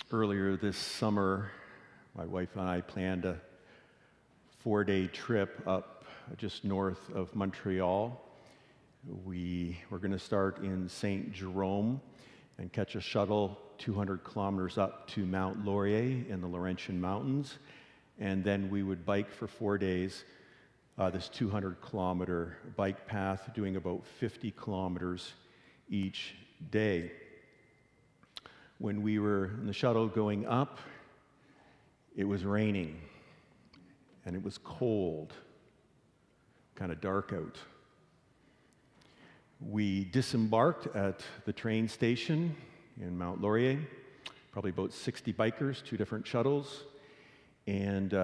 Earlier this summer, my wife and I planned a 4-day trip up just north of Montreal. We were going to start in St. Jerome and catch a shuttle 200 kilometers up to Mount Laurier in the Laurentian Mountains, and then we would bike for 4 days, this 200-kilometer bike path, doing about 50 kilometers each day. When we were in the shuttle going up, it was raining, and it was cold, kind of dark out. We disembarked at the train station in Mount Laurier, probably about 60 bikers, 2 different shuttles, and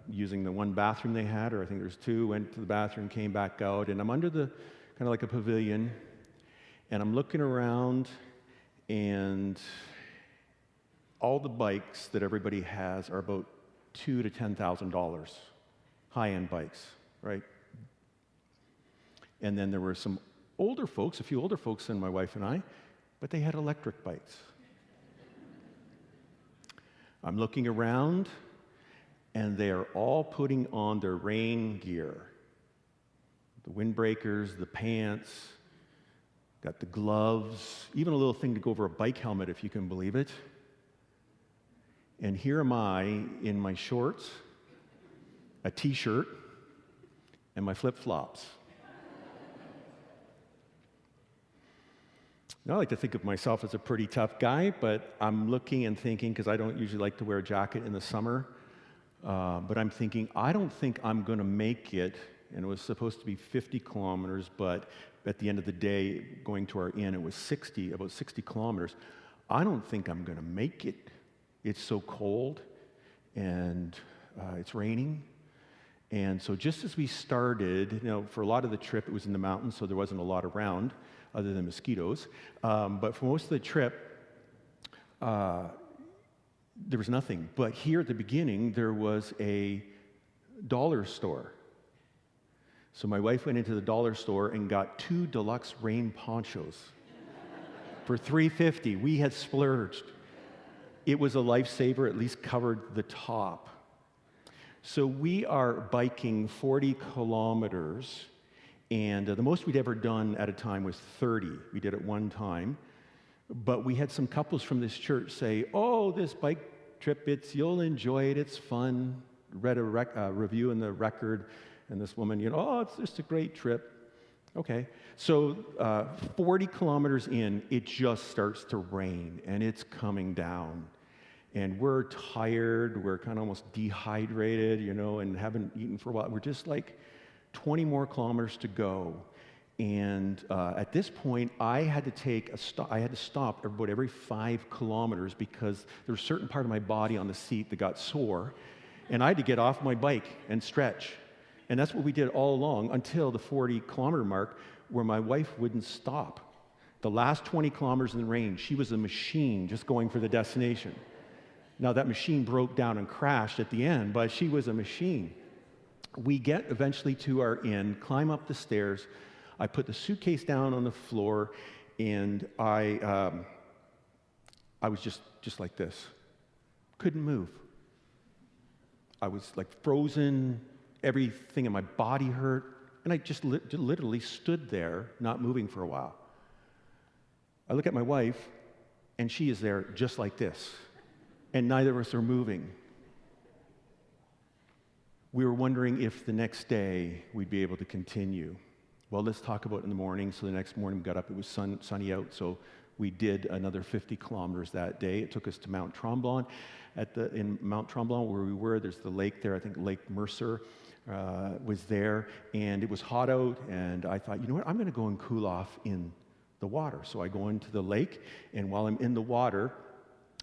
using the one bathroom they had, or I think there's 2, went to the bathroom, came back out, and I'm under the, kind of like a pavilion, and I'm looking around, and all the bikes that everybody has are about $2,000 to $10,000, high-end bikes, right? And then there were some older folks, a few older folks than my wife and I, but they had electric bikes. I'm looking around, and they are all putting on their rain gear. The windbreakers, the pants, got the gloves, even a little thing to go over a bike helmet, if you can believe it. And here am I in my shorts, a t-shirt, and my flip-flops. Now, I like to think of myself as a pretty tough guy, but I'm looking and thinking, because I don't usually like to wear a jacket in the summer, but I'm thinking, I don't think I'm going to make it. And it was supposed to be 50 kilometers, but at the end of the day, going to our inn, it was about 60 kilometers. I don't think I'm going to make it. It's so cold, and it's raining. And so just as we started, for a lot of the trip, it was in the mountains, so there wasn't a lot around other than mosquitoes. But for most of the trip, there was nothing. But here at the beginning, there was a dollar store. So my wife went into the dollar store and got 2 deluxe rain ponchos for $3.50. We had splurged. It was a lifesaver, at least covered the top. So we are biking 40 kilometers, and the most we'd ever done at a time was 30. We did it one time. But we had some couples from this church say, "Oh, this bike trip, you'll enjoy it, it's fun." Read a review in the Record, and this woman, "Oh, it's just a great trip." Okay, so 40 kilometers in, it just starts to rain, and it's coming down. And we're tired, we're kind of almost dehydrated, and haven't eaten for a while. We're just like 20 more kilometers to go. And at this point, I had to stop about every 5 kilometers because there was a certain part of my body on the seat that got sore, and I had to get off my bike and stretch. And that's what we did all along until the 40-kilometer mark, where my wife wouldn't stop. The last 20 kilometers in the rain, she was a machine just going for the destination. Now, that machine broke down and crashed at the end, but she was a machine. We get eventually to our inn, climb up the stairs. I put the suitcase down on the floor, and I was just like this. Couldn't move. I was like frozen. Everything in my body hurt, and I just literally stood there, not moving for a while. I look at my wife, and she is there just like this, and neither of us are moving. We were wondering if the next day we'd be able to continue. Well, let's talk about it in the morning. So the next morning we got up, it was sunny out, so we did another 50 kilometers that day. It took us to Mount Tremblant. In Mount Tremblant, where we were, there's the lake there, I think Lake Mercer was there, and it was hot out, and I thought, I'm going to go and cool off in the water. So I go into the lake, and while I'm in the water,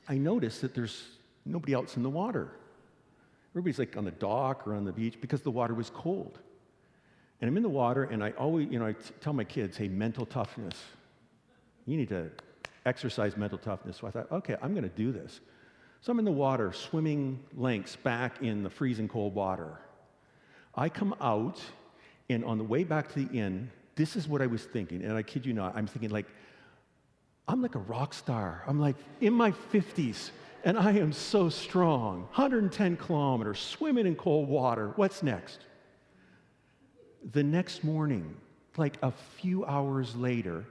I notice that there's nobody else in the water. Everybody's like on the dock or on the beach because the water was cold. And I'm in the water, and I always, I tell my kids, hey, mental toughness. You need to exercise mental toughness. So I thought, okay, I'm going to do this. So I'm in the water, swimming lengths back in the freezing cold water. I come out, and on the way back to the inn, this is what I was thinking, and I kid you not, I'm thinking I'm like a rock star. I'm like in my 50s, And I am so strong. 110 kilometers, swimming in cold water. What's next? The next morning, like a few hours later,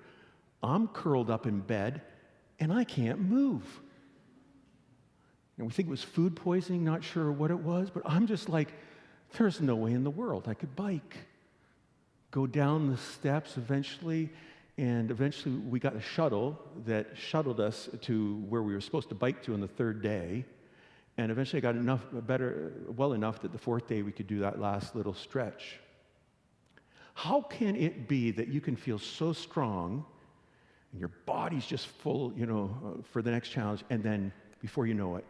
I'm curled up in bed and I can't move. And we think it was food poisoning, not sure what it was, but I'm just like, there's no way in the world I could bike. Go down the steps eventually, and eventually we got a shuttle that shuttled us to where we were supposed to bike to on the third day. And eventually I got well enough that the fourth day we could do that last little stretch. How can it be that you can feel so strong and your body's just full, for the next challenge, and then before you know it,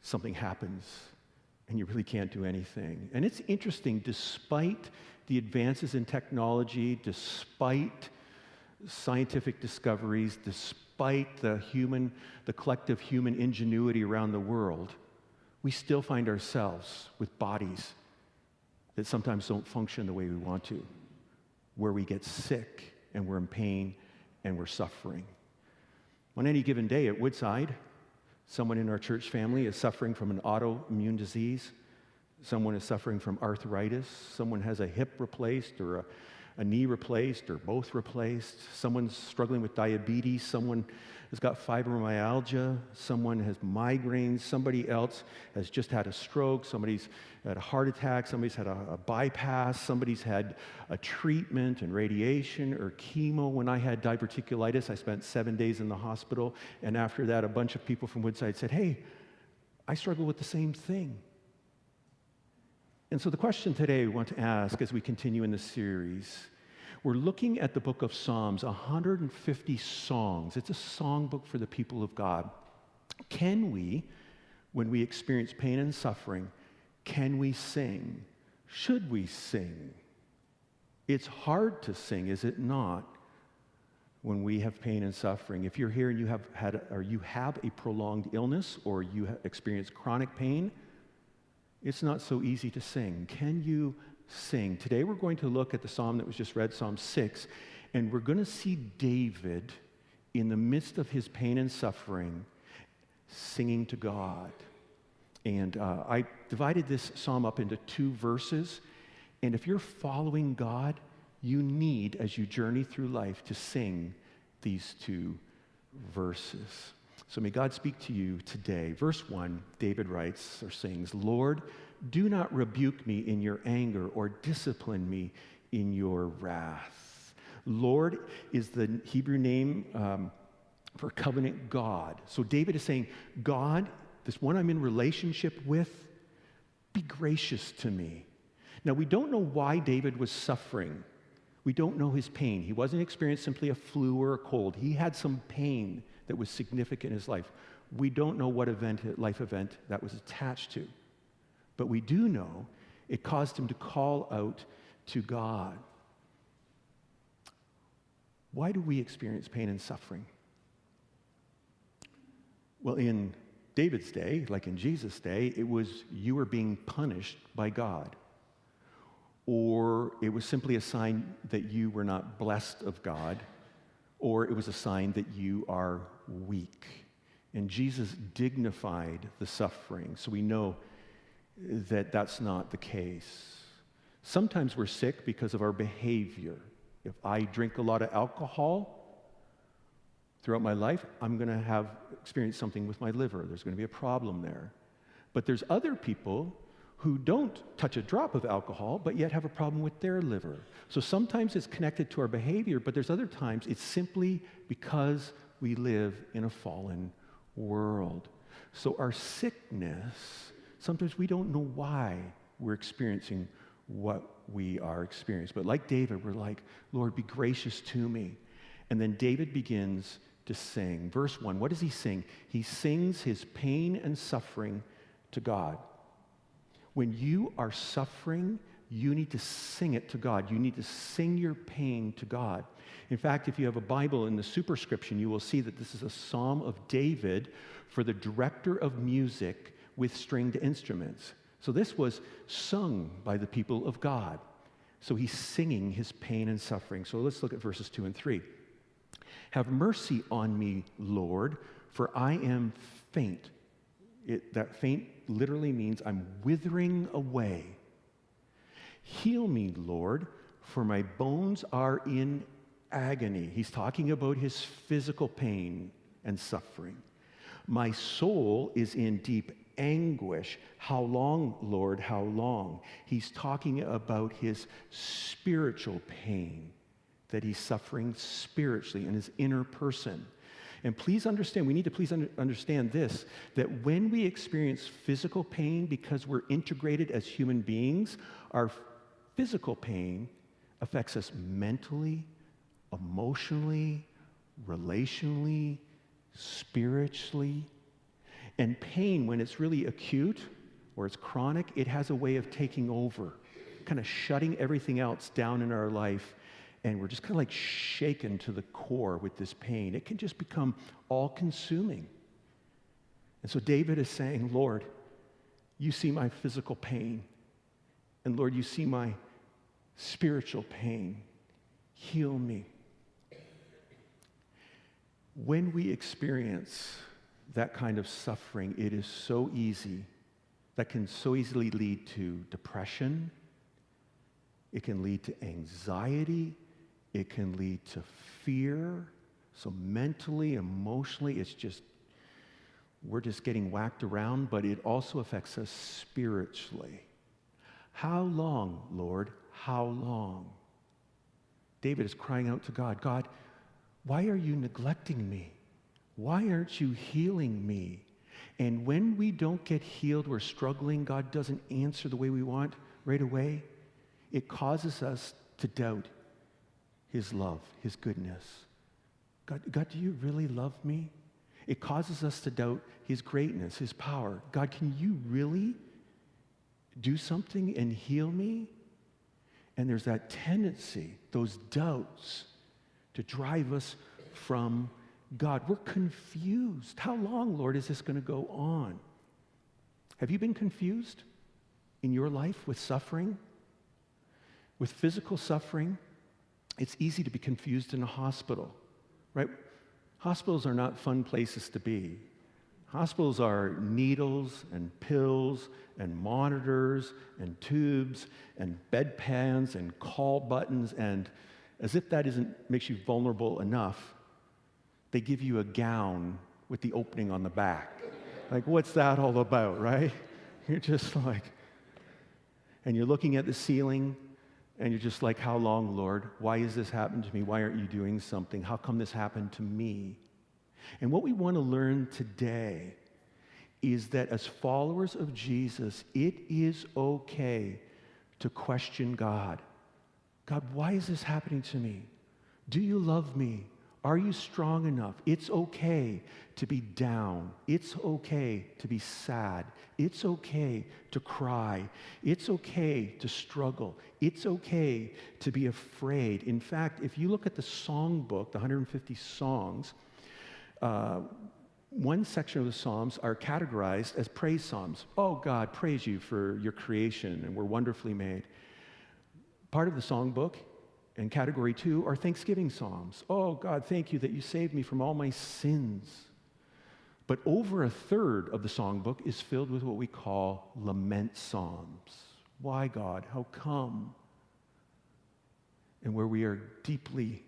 something happens and you really can't do anything? And it's interesting, despite the advances in technology, despite scientific discoveries, despite the collective human ingenuity around the world, we still find ourselves with bodies that sometimes don't function the way we want to, where we get sick and we're in pain and we're suffering. On any given day at Woodside, someone in our church family is suffering from an autoimmune disease. Someone is suffering from arthritis. Someone has a hip replaced or a knee replaced or both replaced. Someone's struggling with diabetes. Someone has got fibromyalgia. Someone has migraines. Somebody else has just had a stroke. Somebody's had a heart attack. Somebody's had a bypass. Somebody's had a treatment and radiation or chemo. When I had diverticulitis, I spent 7 days in the hospital. And after that, a bunch of people from Woodside said, hey, I struggle with the same thing. And so the question today we want to ask as we continue in this series, we're looking at the book of Psalms, 150 songs. It's a songbook for the people of God. Can we, when we experience pain and suffering, can we sing? Should we sing? It's hard to sing, is it not, when we have pain and suffering? If you're here and you have a prolonged illness or you have experienced chronic pain, it's not so easy to sing. Can you sing? Today we're going to look at the psalm that was just read, Psalm 6, and we're going to see David in the midst of his pain and suffering singing to God. And I divided this psalm up into 2 verses, and if you're following God, you need, as you journey through life, to sing these 2 verses. So may God speak to you today. Verse 1, David writes or sings, Lord, do not rebuke me in your anger or discipline me in your wrath. Lord is the Hebrew name for covenant God. So David is saying, God, this one I'm in relationship with, be gracious to me. Now, we don't know why David was suffering. We don't know his pain. He wasn't experiencing simply a flu or a cold. He had some pain that was significant in his life. We don't know what life event that was attached to. But we do know it caused him to call out to God. Why do we experience pain and suffering? Well, in David's day, like in Jesus' day, it was you were being punished by God. Or it was simply a sign that you were not blessed of God, or it was a sign that you are weak. And Jesus dignified the suffering, so we know that that's not the case. Sometimes we're sick because of our behavior. If I drink a lot of alcohol throughout my life, I'm going to experience something with my liver. There's going to be a problem there. But there's other people who don't touch a drop of alcohol, but yet have a problem with their liver. So sometimes it's connected to our behavior, but there's other times it's simply because we live in a fallen world. So our sickness, sometimes we don't know why we're experiencing what we are experiencing. But like David, we're like, Lord, be gracious to me. And then David begins to sing. Verse 1, what does he sing? He sings his pain and suffering to God. When you are suffering, you need to sing it to God. You need to sing your pain to God. In fact, if you have a Bible in the superscription, you will see that this is a psalm of David for the director of music with stringed instruments. So this was sung by the people of God. So he's singing his pain and suffering. So let's look at verses 2 and 3. Have mercy on me, Lord, for I am faint. That faint literally means I'm withering away. Heal me, Lord, for my bones are in agony. He's talking about his physical pain and suffering. My soul is in deep anguish. How long, Lord, how long? He's talking about his spiritual pain, that he's suffering spiritually in his inner person. And please understand, we need to please understand this, that when we experience physical pain because we're integrated as human beings, our physical pain affects us mentally, emotionally, relationally, spiritually. And pain, when it's really acute or it's chronic, it has a way of taking over, kind of shutting everything else down in our life. And we're just kind of like shaken to the core with this pain. It can just become all-consuming. And so David is saying, Lord, you see my physical pain. And Lord, you see my spiritual pain. Heal me. When we experience that kind of suffering, it is so easy, that can so easily lead to depression. It can lead to anxiety. It can lead to fear. So mentally, emotionally, we're just getting whacked around, but it also affects us spiritually. How long, Lord? How long? David is crying out to God, God, why are you neglecting me? Why aren't you healing me? And when we don't get healed, we're struggling, God doesn't answer the way we want right away. It causes us to doubt his love, his goodness. God, do you really love me? It causes us to doubt his greatness, his power. God, can you really do something and heal me? And there's that tendency, those doubts, to drive us from God. We're confused. How long, Lord, is this going to go on? Have you been confused in your life with suffering? With physical suffering? It's easy to be confused in a hospital, right? Hospitals are not fun places to be. Hospitals are needles and pills and monitors and tubes and bedpans and call buttons, and as if that makes you vulnerable enough, they give you a gown with the opening on the back. Like, what's that all about, right? You're just like, and you're looking at the ceiling, and you're just like, how long, Lord? Why has this happened to me? Why aren't you doing something? How come this happened to me? And what we want to learn today is that as followers of Jesus, it is okay to question God. God, why is this happening to me? Do you love me? Are you strong enough? It's okay to be down. It's okay to be sad. It's okay to cry. It's okay to struggle. It's okay to be afraid. In fact, if you look at the Songbook, the 150 songs, one section of the Psalms are categorized as praise psalms. Oh, God, praise you for your creation, and we're wonderfully made. Part of the Songbook, and category 2, are thanksgiving psalms. Oh, God, thank you that you saved me from all my sins. But over a third of the Songbook is filled with what we call lament psalms. Why, God? How come? And where we are deeply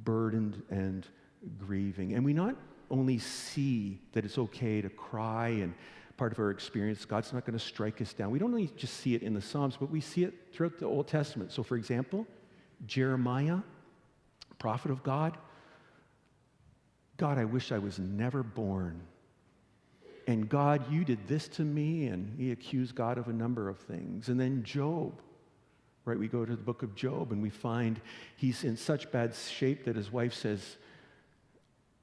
burdened and grieving. And we not only see that it's okay to cry and part of our experience, God's not going to strike us down. We don't only just see it in the Psalms, but we see it throughout the Old Testament. So, for example, Jeremiah, prophet of God, God, I wish I was never born. And God, you did this to me, and he accused God of a number of things. And then Job, right? We go to the book of Job, and we find he's in such bad shape that his wife says,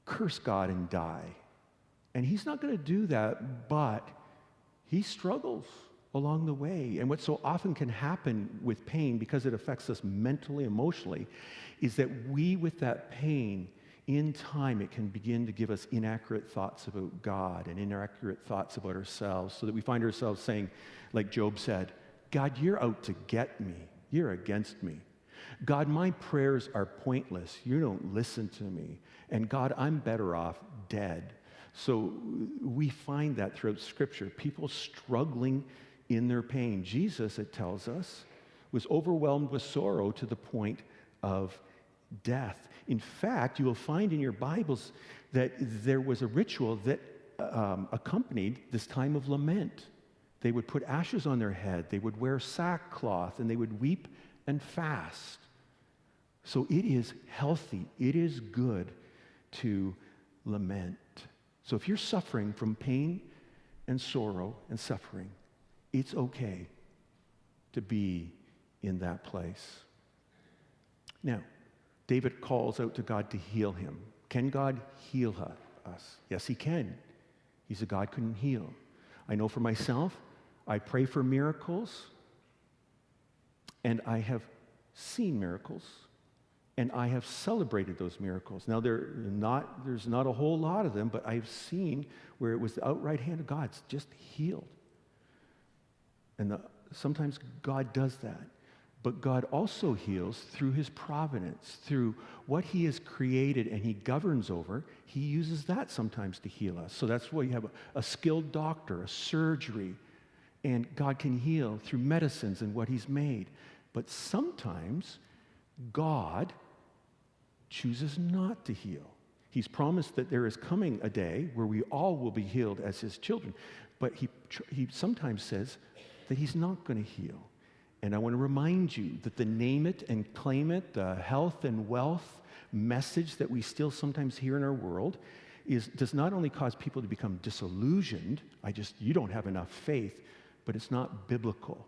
curse God and die. And he's not going to do that, but he struggles along the way. And what so often can happen with pain, because it affects us mentally, emotionally, is that we, with that pain, in time, it can begin to give us inaccurate thoughts about God and inaccurate thoughts about ourselves, so that we find ourselves saying, like Job said, God, you're out to get me. You're against me. God, my prayers are pointless. You don't listen to me. And God, I'm better off dead. So we find that throughout Scripture, people struggling in their pain. Jesus, it tells us, was overwhelmed with sorrow to the point of death. In fact, you will find in your Bibles that there was a ritual that accompanied this time of lament. They would put ashes on their head, they would wear sackcloth, and they would weep and fast. So it is healthy, it is good to lament. So if you're suffering from pain and sorrow and suffering, it's okay to be in that place. Now, David calls out to God to heal him. Can God heal us? Yes, he can. He's a God who can heal. I know for myself, I pray for miracles, and I have seen miracles, and I have celebrated those miracles. Now, there's not a whole lot of them, but I've seen where it was the outright hand of God just healed. And sometimes God does that. But God also heals through his providence, through what he has created and he governs over. He uses that sometimes to heal us. So that's why you have a skilled doctor, a surgery, and God can heal through medicines and what he's made. But sometimes God chooses not to heal. He's promised that there is coming a day where we all will be healed as his children. But he sometimes says that he's not going to heal. And I want to remind you that the name it and claim it, the health and wealth message that we still sometimes hear in our world does not only cause people to become disillusioned, you don't have enough faith, but it's not biblical.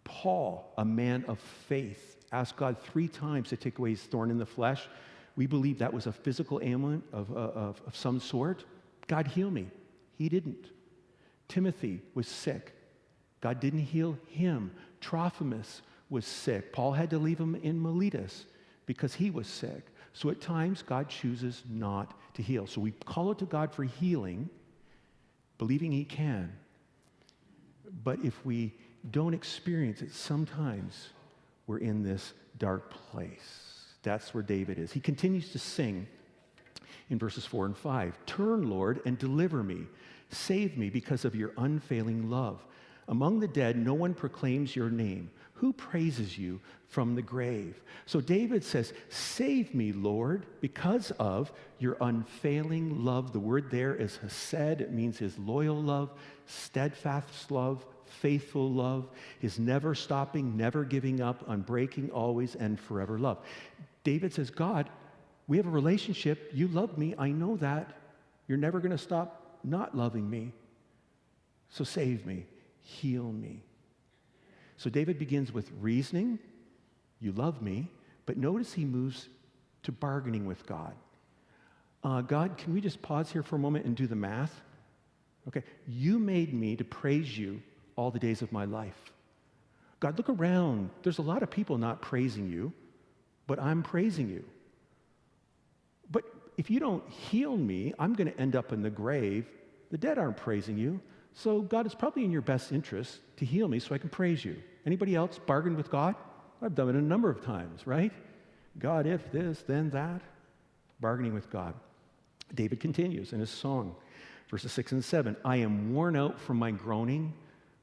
Paul, a man of faith, asked God 3 times to take away his thorn in the flesh. We believe that was a physical ailment of some sort. God, heal me. He didn't. Timothy was sick. God didn't heal him. Trophimus was sick. Paul had to leave him in Miletus because he was sick. So at times, God chooses not to heal. So we call out to God for healing, believing he can. But if we don't experience it, sometimes we're in this dark place. That's where David is. He continues to sing in verses 4 and 5. Turn, Lord, and deliver me. Save me because of your unfailing love. Among the dead, no one proclaims your name. Who praises you from the grave? So David says, save me, Lord, because of your unfailing love. The word there is hesed. It means his loyal love, steadfast love, faithful love, his never stopping, never giving up, unbreaking, always and forever love. David says, God, we have a relationship. You love me. I know that. You're never going to stop not loving me. So save me. Heal me. So David begins with reasoning, you love me, but notice he moves to bargaining with God. God, can we just pause here for a moment and do the math? Okay, you made me to praise you all the days of my life. God, look around. There's a lot of people not praising you, but I'm praising you. But if you don't heal me, I'm going to end up in the grave. The dead aren't praising you. So God, it's probably in your best interest to heal me so I can praise you. Anybody else bargain with God? I've done it a number of times, right? God, if this, then that. Bargaining with God. David continues in his song, verses 6 and 7. I am worn out from my groaning,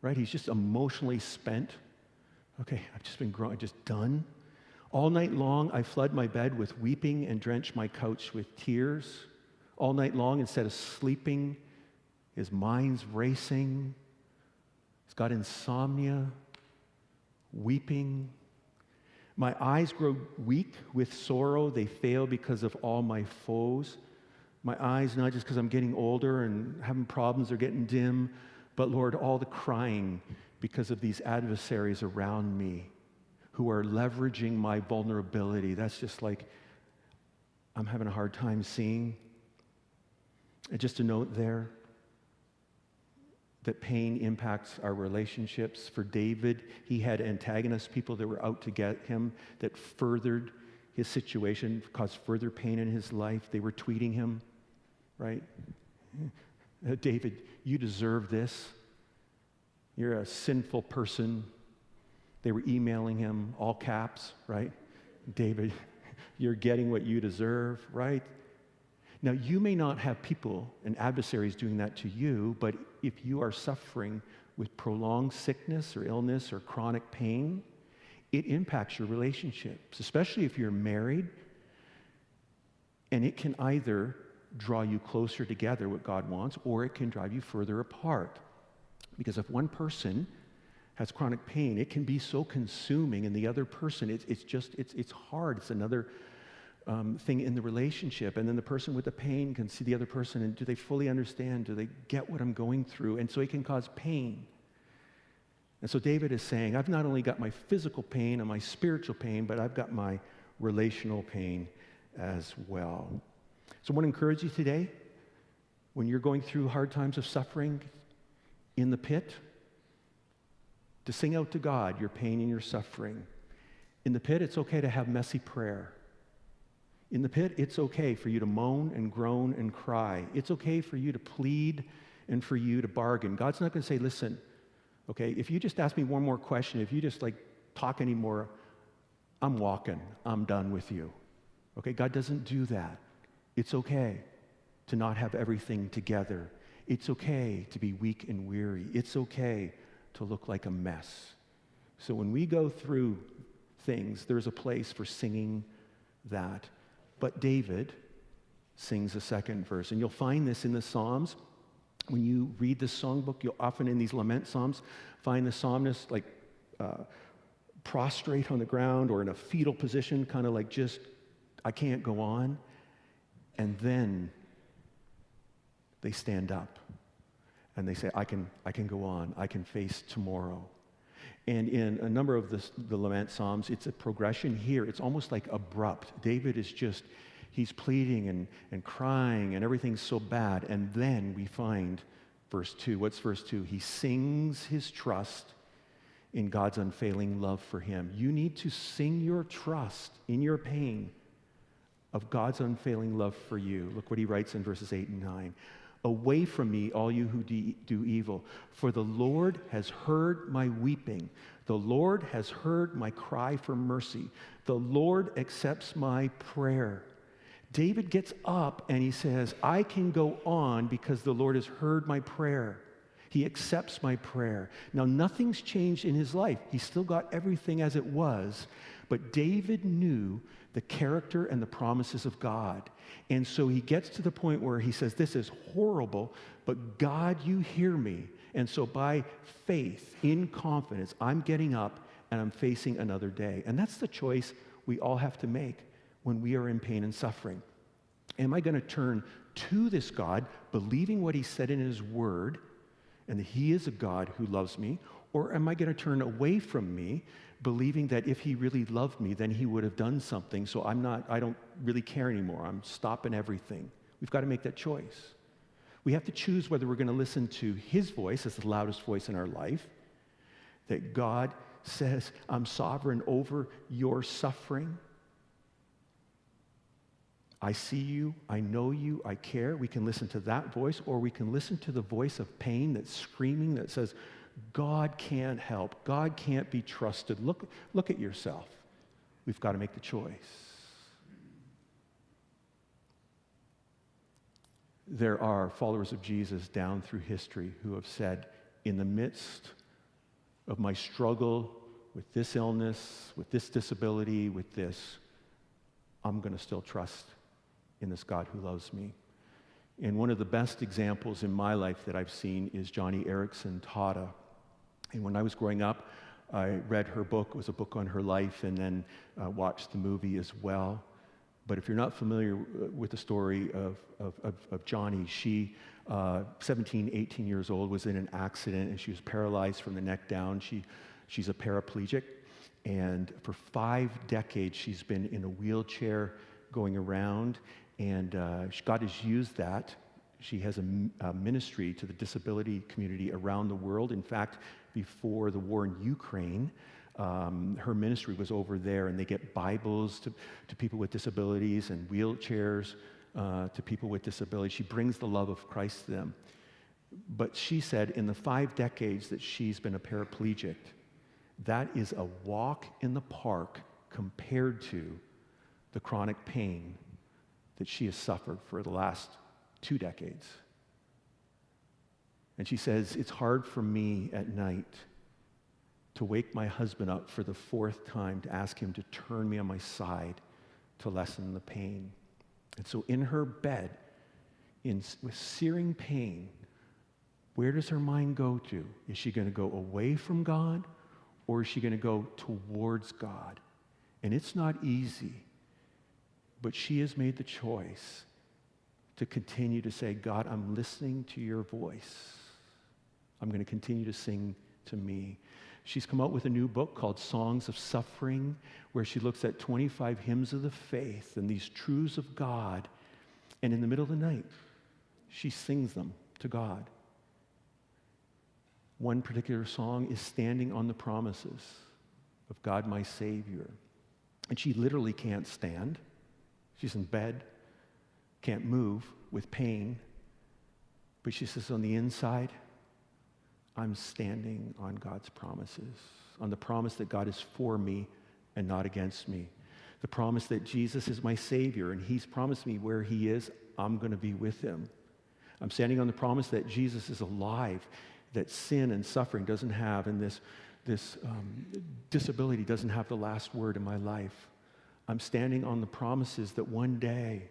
right? He's just emotionally spent. Okay, I've just been just done. All night long I flood my bed with weeping and drench my couch with tears. All night long, instead of sleeping, his mind's racing. He's got insomnia, weeping. My eyes grow weak with sorrow. They fail because of all my foes. My eyes, not just because I'm getting older and having problems, they're getting dim, but Lord, all the crying because of these adversaries around me who are leveraging my vulnerability. That's just like I'm having a hard time seeing. And just a note there, that pain impacts our relationships. For David, he had antagonists, people that were out to get him, that furthered his situation, caused further pain in his life. They were tweeting him, right? David, you deserve this. You're a sinful person. They were emailing him, all caps, right? David, you're getting what you deserve, right? Now, you may not have people and adversaries doing that to you, but if you are suffering with prolonged sickness or illness or chronic pain, it impacts your relationships, especially if you're married, and it can either draw you closer together, what God wants, or it can drive you further apart. Because if one person has chronic pain, it can be so consuming, and the other person, it's hard. It's another thing in the relationship. And then the person with the pain can see the other person, and do they fully understand? Do they get what I'm going through? And so it can cause pain. And so David is saying, I've not only got my physical pain and my spiritual pain, but I've got my relational pain as well. So I want to encourage you today, when you're going through hard times of suffering in the pit, to sing out to God your pain and your suffering. In the pit, it's okay to have messy prayer. In the pit, it's okay for you to moan and groan and cry. It's okay for you to plead and for you to bargain. God's not going to say, listen, okay, if you just ask me one more question, if you just talk anymore, I'm walking. I'm done with you. Okay, God doesn't do that. It's okay to not have everything together. It's okay to be weak and weary. It's okay to look like a mess. So when we go through things, there's a place for singing that. But David sings the second verse. And you'll find this in the Psalms. When you read the Songbook, you'll often in these lament psalms find the psalmist prostrate on the ground or in a fetal position, kind of like just, I can't go on. And then they stand up and they say, I can go on. I can face tomorrow. And in a number of the lament psalms, it's a progression here. It's almost like abrupt. David is just, he's pleading and crying and everything's so bad. And then we find verse 2. What's verse 2? He sings his trust in God's unfailing love for him. You need to sing your trust in your pain of God's unfailing love for you. Look what he writes in verses 8 and 9. Away from me, all you who do evil, for the Lord has heard my weeping. The Lord has heard my cry for mercy. The Lord accepts my prayer. David gets up and he says, I can go on because the Lord has heard my prayer. He accepts my prayer. Now, nothing's changed in his life. He's still got everything as it was, but David knew the character and the promises of God. And so he gets to the point where he says, this is horrible, but God, you hear me. And so by faith, in confidence, I'm getting up and I'm facing another day. And that's the choice we all have to make when we are in pain and suffering. Am I going to turn to this God, believing what he said in his word, and that he is a God who loves me? Or am I going to turn away from me, believing that if he really loved me, then he would have done something, so I don't really care anymore. I'm stopping everything. We've got to make that choice. We have to choose whether we're going to listen to his voice as the loudest voice in our life, that God says, I'm sovereign over your suffering. I see you, I know you, I care. We can listen to that voice, or we can listen to the voice of pain that's screaming, that says, God can't help. God can't be trusted. Look at yourself. We've got to make the choice. There are followers of Jesus down through history who have said, in the midst of my struggle with this illness, with this disability, with this, I'm going to still trust in this God who loves me. And one of the best examples in my life that I've seen is Johnny Erickson Tata. And when I was growing up, I read her book. It was a book on her life, and then watched the movie as well. But if you're not familiar with the story of Johnny, she, 17, 18 years old, was in an accident, and she was paralyzed from the neck down. She's a paraplegic, and for 5 decades, she's been in a wheelchair going around, and God has used that. She has a ministry to the disability community around the world. In fact, before the war in Ukraine, her ministry was over there, and they get Bibles to people with disabilities and wheelchairs to people with disabilities. She brings the love of Christ to them. But she said in the 5 decades that she's been a paraplegic, that is a walk in the park compared to the chronic pain that she has suffered for the last 2 decades. And she says, it's hard for me at night to wake my husband up for the 4th time to ask him to turn me on my side to lessen the pain. And so in her bed, with searing pain, where does her mind go to? Is she going to go away from God, or is she going to go towards God? And it's not easy, but she has made the choice to continue to say, God, I'm listening to your voice. I'm going to continue to sing to me. She's come out with a new book called Songs of Suffering, where she looks at 25 hymns of the faith and these truths of God. And in the middle of the night, she sings them to God. One particular song is Standing on the Promises of God, my Savior. And she literally can't stand. She's in bed, can't move with pain. But she says, on the inside, I'm standing on God's promises, on the promise that God is for me and not against me. The promise that Jesus is my Savior, and he's promised me where he is, I'm going to be with him. I'm standing on the promise that Jesus is alive, that sin and suffering doesn't have, and this disability doesn't have the last word in my life. I'm standing on the promises that one day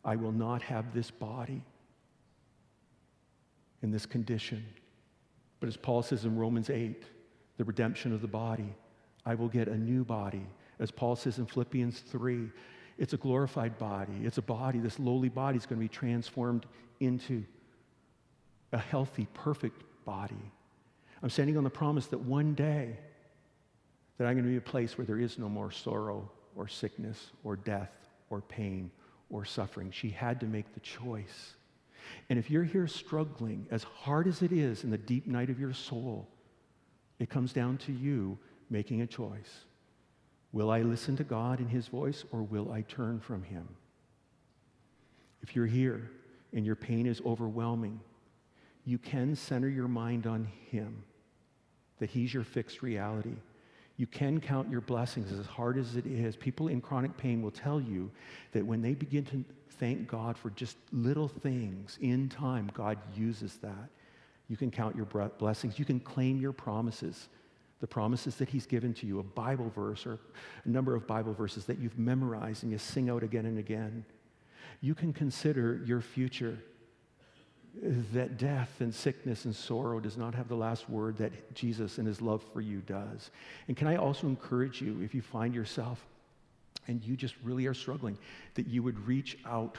I will not have this body in this condition. But as Paul says in Romans 8, the redemption of the body, I will get a new body. As Paul says in Philippians 3, it's a glorified body. It's a body, this lowly body is going to be transformed into a healthy, perfect body. I'm standing on the promise that one day that I'm going to be a place where there is no more sorrow or sickness or death or pain or suffering. She had to make the choice. And if you're here struggling, as hard as it is in the deep night of your soul, it comes down to you making a choice. Will I listen to God and his voice, or will I turn from him? If you're here and your pain is overwhelming, you can center your mind on him, that he's your fixed reality. You can count your blessings as hard as it is. People in chronic pain will tell you that when they begin to thank God for just little things, in time, God uses that. You can count your blessings. You can claim your promises, the promises that he's given to you, a Bible verse or a number of Bible verses that you've memorized and you sing out again and again. You can consider your future, that death and sickness and sorrow does not have the last word, that Jesus and his love for you does. And can I also encourage you, if you find yourself and you just really are struggling, that you would reach out.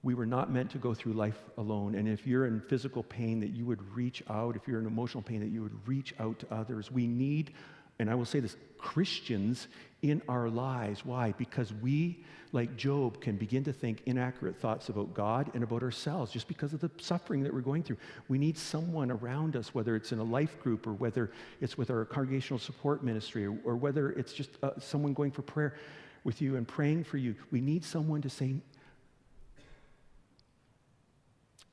We were not meant to go through life alone. And if you're in physical pain, that you would reach out. If you're in emotional pain, that you would reach out to others. We need, and I will say this, Christians in our lives. Why? Because we, like Job, can begin to think inaccurate thoughts about God and about ourselves just because of the suffering that we're going through. We need someone around us, whether it's in a life group or whether it's with our congregational support ministry or whether it's just someone going for prayer with you and praying for you. We need someone to say,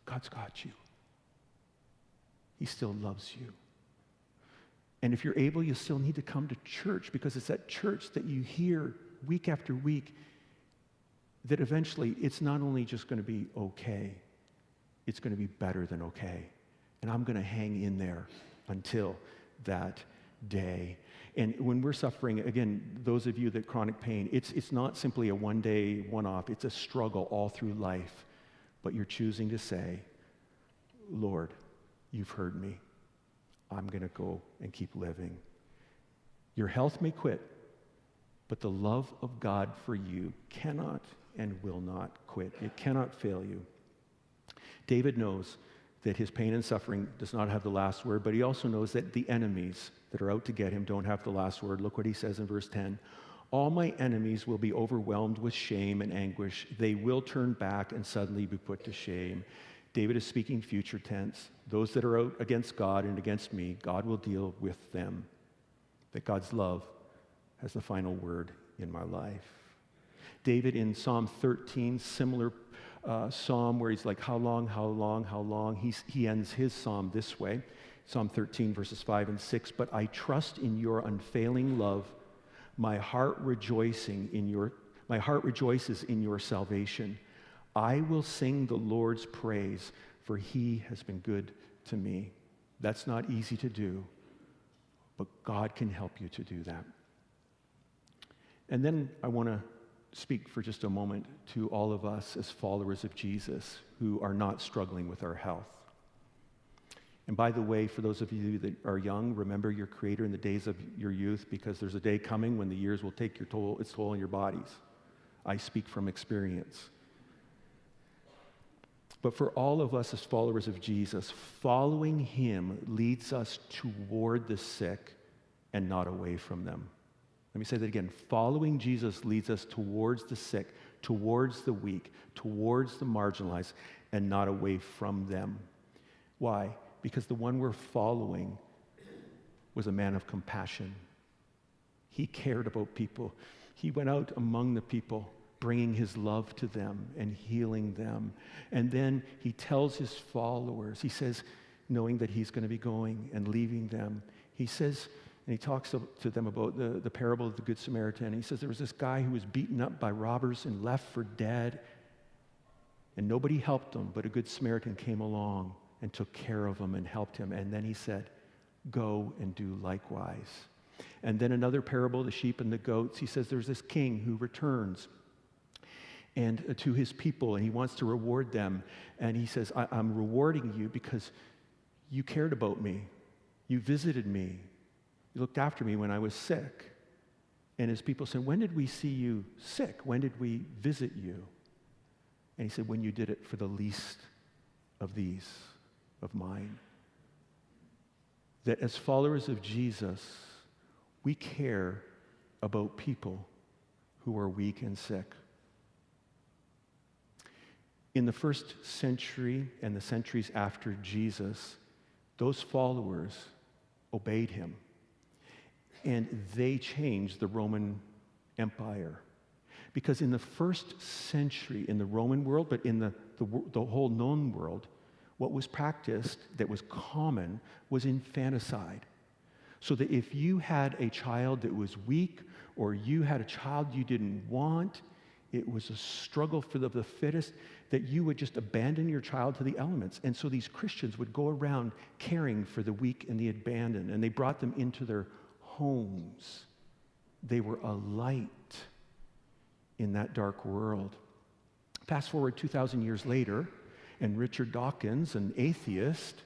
God's got you. He still loves you. And if you're able, you still need to come to church, because it's at church that you hear week after week that eventually it's not only just going to be okay, it's going to be better than okay. And I'm going to hang in there until that day. And when we're suffering, again, those of you that chronic pain, it's not simply a one-day, one-off. It's a struggle all through life. But you're choosing to say, Lord, you've heard me. I'm going to go and keep living. Your health may quit, but the love of God for you cannot and will not quit. It cannot fail you. David knows that his pain and suffering does not have the last word, but he also knows that the enemies that are out to get him don't have the last word. Look what he says in verse 10. All my enemies will be overwhelmed with shame and anguish. They will turn back and suddenly be put to shame. David is speaking future tense. Those that are out against God and against me, God will deal with them. That God's love has the final word in my life. David in Psalm 13, similar psalm where he's like, how long, how long, how long? He ends his psalm this way. Psalm 13, verses 5 and 6. But I trust in your unfailing love, my heart rejoicing in your My heart rejoices in your salvation. I will sing the Lord's praise, for he has been good to me. That's not easy to do, but God can help you to do that. And then I want to speak for just a moment to all of us as followers of Jesus who are not struggling with our health. And by the way, for those of you that are young, remember your Creator in the days of your youth, because there's a day coming when the years will take its toll on your bodies. I speak from experience. But for all of us as followers of Jesus, following him leads us toward the sick and not away from them. Let me say that again. Following Jesus leads us towards the sick, towards the weak, towards the marginalized, and not away from them. Why? Because the one we're following was a man of compassion. He cared about people. He went out among the people, bringing his love to them and healing them. And then he tells his followers, he says, knowing that he's going to be going and leaving them, he says, and he talks to them about the parable of the Good Samaritan. He says there was this guy who was beaten up by robbers and left for dead, and nobody helped him, but a Good Samaritan came along and took care of him and helped him. And then he said, go and do likewise. And then another parable, the sheep and the goats, he says there's this king who returns and to his people, and he wants to reward them. And he says, I'm rewarding you because you cared about me. You visited me. You looked after me when I was sick. And his people said, when did we see you sick? When did we visit you? And he said, when you did it for the least of these, of mine. That as followers of Jesus, we care about people who are weak and sick. In the first century and the centuries after Jesus, those followers obeyed him. And they changed the Roman Empire. Because in the first century, in the Roman world, but in the whole known world, what was practiced that was common was infanticide. So that if you had a child that was weak, or you had a child you didn't want, it was a struggle for the fittest, that you would just abandon your child to the elements. And so these Christians would go around caring for the weak and the abandoned, and they brought them into their homes. They were a light in that dark world. Fast forward 2,000 years later, and Richard Dawkins, an atheist,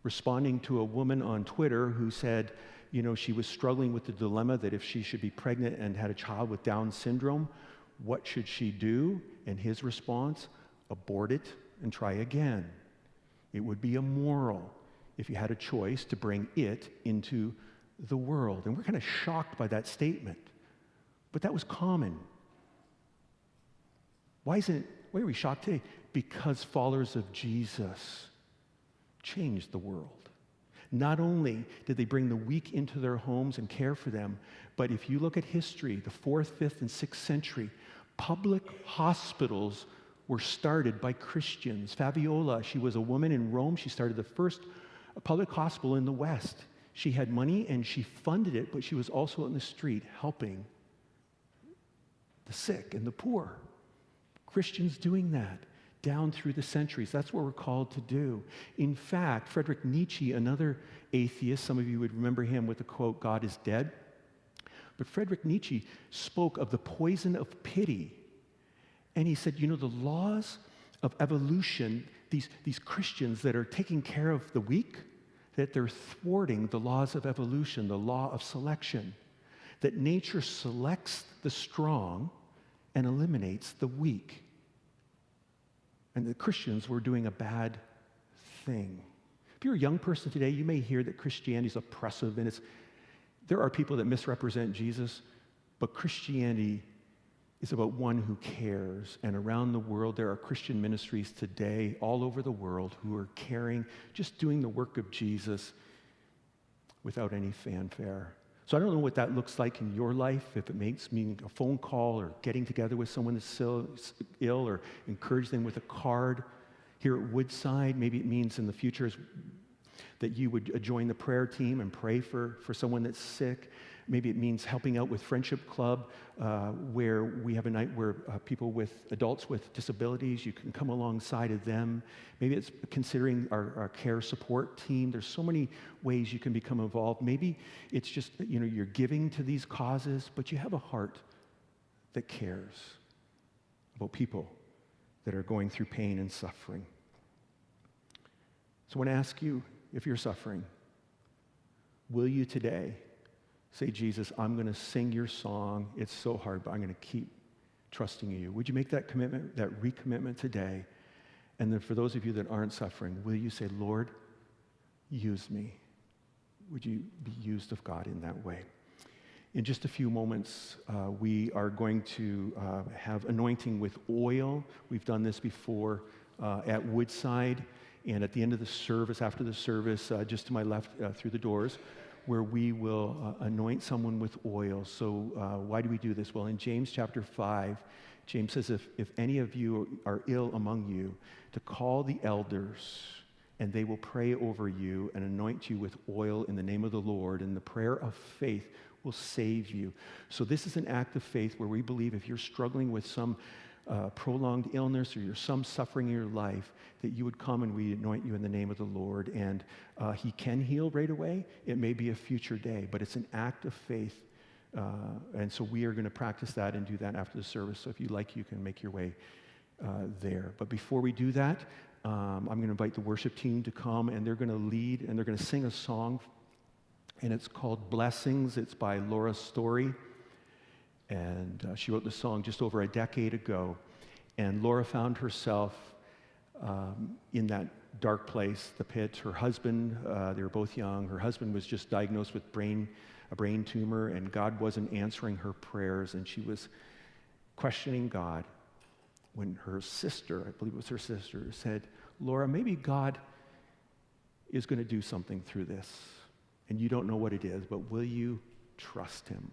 responding to a woman on Twitter who said, you know, she was struggling with the dilemma that if she should be pregnant and had a child with Down syndrome, what should she do? And his response, abort it and try again. It would be immoral if you had a choice to bring it into the world. And we're kind of shocked by that statement. But that was common. Why are we shocked today? Because followers of Jesus changed the world. Not only did they bring the weak into their homes and care for them, but if you look at history, the 4th, 5th, and 6th century, public hospitals were started by Christians. Fabiola, she was a woman in Rome. She started the first public hospital in the West. She had money and she funded it, but she was also in the street helping the sick and the poor. Christians doing that down through the centuries. That's what we're called to do. In fact, Friedrich Nietzsche, another atheist, some of you would remember him with the quote, God is dead. But Friedrich Nietzsche spoke of the poison of pity. And he said, you know, the laws of evolution, these Christians that are taking care of the weak, that they're thwarting the laws of evolution, the law of selection, that nature selects the strong and eliminates the weak. And the Christians were doing a bad thing. If you're a young person today, you may hear that Christianity is oppressive, and there are people that misrepresent Jesus, but Christianity is about one who cares. And around the world, there are Christian ministries today all over the world who are caring, just doing the work of Jesus without any fanfare. So I don't know what that looks like in your life, if it makes me a phone call or getting together with someone that's ill or encourage them with a card. Here at Woodside, maybe it means in the future that you would join the prayer team and pray for someone that's sick. Maybe it means helping out with Friendship Club, where we have a night where adults with disabilities, you can come alongside of them. Maybe it's considering our care support team. There's so many ways you can become involved. Maybe it's just, you're giving to these causes, but you have a heart that cares about people that are going through pain and suffering. So I want to ask you, if you're suffering, will you today say, Jesus, I'm going to sing your song. It's so hard, but I'm going to keep trusting you. Would you make that commitment, that recommitment today? And then for those of you that aren't suffering, will you say, Lord, use me? Would you be used of God in that way? In just a few moments, we are going to have anointing with oil. We've done this before at Woodside, and at the end of the service, after the service, just to my left through the doors, where we will anoint someone with oil. So why do we do this? Well, in James chapter 5, James says, if any of you are ill among you, to call the elders, and they will pray over you and anoint you with oil in the name of the Lord, and the prayer of faith will save you. So this is an act of faith where we believe if you're struggling with some prolonged illness or some suffering in your life, that you would come and we anoint you in the name of the Lord. And he can heal right away. It may be a future day, but it's an act of faith. And so we are going to practice that and do that after the service. So if you like, you can make your way there. But before we do that, I'm going to invite the worship team to come, and they're going to lead, and they're going to sing a song, and it's called Blessings. It's by Laura Story. And she wrote this song just over a decade ago. And Laura found herself in that dark place, the pit. Her husband, they were both young. Her husband was just diagnosed with a brain tumor, and God wasn't answering her prayers. And she was questioning God when her sister, I believe it was her sister, said, Laura, maybe God is going to do something through this. And you don't know what it is, but will you trust him?